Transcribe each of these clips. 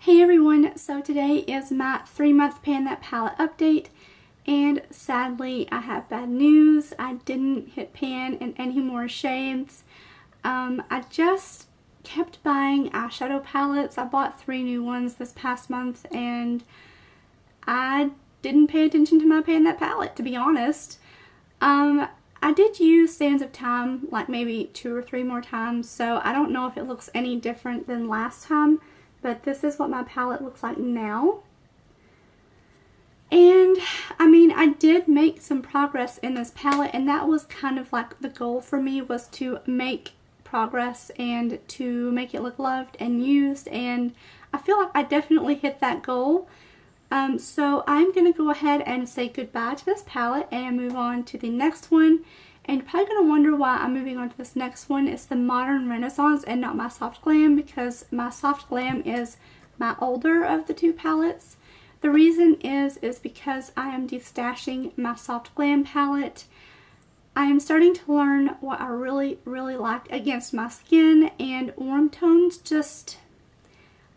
Hey everyone, so today is my 3-month Pan That Palette update, and sadly I have bad news. I didn't hit pan in any more shades. I just kept buying eyeshadow palettes. I bought 3 new ones this past month and I didn't pay attention to my Pan That palette, to be honest. I did use Sands of Time like maybe 2 or 3 more times, so I don't know if it looks any different than last time. But this is what my palette looks like now. And I mean, I did make some progress in this palette, and that was kind of like the goal for me, was to make progress and to make it look loved and used, and I feel like I definitely hit that goal. So I'm going to go ahead and say goodbye to this palette and move on to the next one. And you're probably going to wonder why I'm moving on to this next one. It's the Modern Renaissance and not my Soft Glam, because my Soft Glam is my older of the 2 palettes. The reason is because I am destashing my Soft Glam palette. I am starting to learn what I really like against my skin, and warm tones just...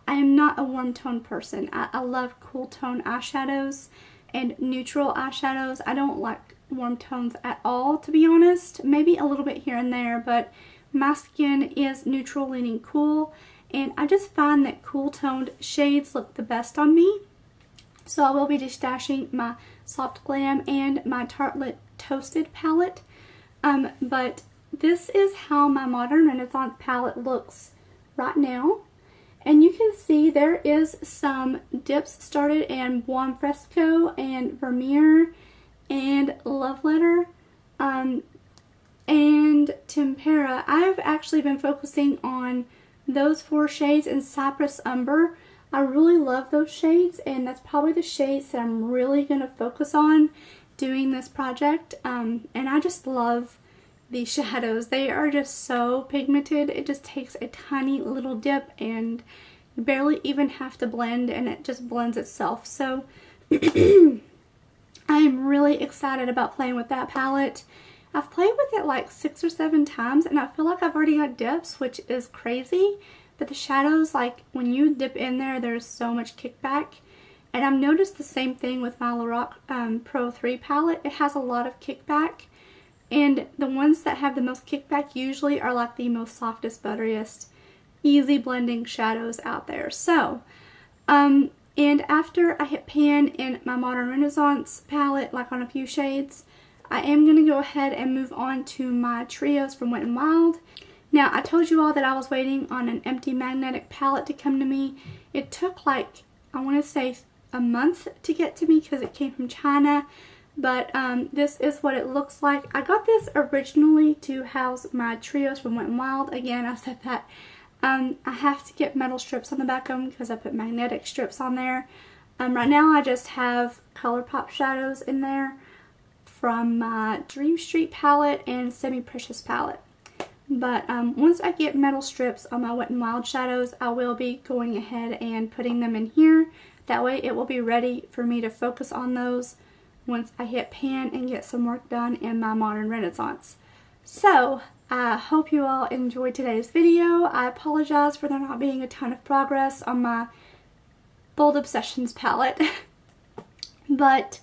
I am not a warm tone person. I love cool tone eyeshadows and neutral eyeshadows. I don't like warm tones at all, to be honest. Maybe a little bit here and there, but my skin is neutral leaning cool, and I just find that cool toned shades look the best on me. So I will be destashing my Soft Glam and my Tartelette Toasted palette. But this is how my Modern Renaissance palette looks right now. And you can see there is some dips started in Buon Fresco and Vermeer and Love Letter and Tempera. I've actually been focusing on those 4 shades in Cypress Umber. I really love those shades, and that's probably the shades that I'm really going to focus on doing this project. And I just love these shadows. They are just so pigmented. It just takes a tiny little dip and you barely even have to blend, and it just blends itself. So I am really excited about playing with that palette. I've played with it like 6 or 7 times, and I feel like I've already got dips, which is crazy. But the shadows, like when you dip in there, there's so much kickback. And I've noticed the same thing with my Lorac Pro 3 palette. It has a lot of kickback. And the ones that have the most kickback usually are like the most softest, butteriest, easy blending shadows out there. So, and after I hit pan in my Modern Renaissance palette, like on a few shades, I am going to go ahead and move on to my trios from Wet n Wild. Now, I told you all that I was waiting on an empty magnetic palette to come to me. It took like, I want to say a month to get to me because it came from China. But this is what it looks like. I got this originally to house my trios from Wet n Wild. Again, I said that I have to get metal strips on the back of them because I put magnetic strips on there. Right now I just have ColourPop shadows in there from my Dream Street palette and Semi Precious palette. But once I get metal strips on my Wet n Wild shadows, I will be going ahead and putting them in here. That way it will be ready for me to focus on those once I hit pan and get some work done in my Modern Renaissance. So, I hope you all enjoyed today's video. I apologize for there not being a ton of progress on my Bold Obsessions palette. But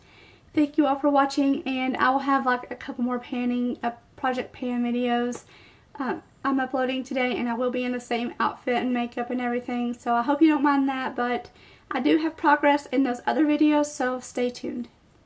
thank you all for watching, and I will have like a couple more project pan videos I'm uploading today, and I will be in the same outfit and makeup and everything. So I hope you don't mind that, but I do have progress in those other videos, so stay tuned.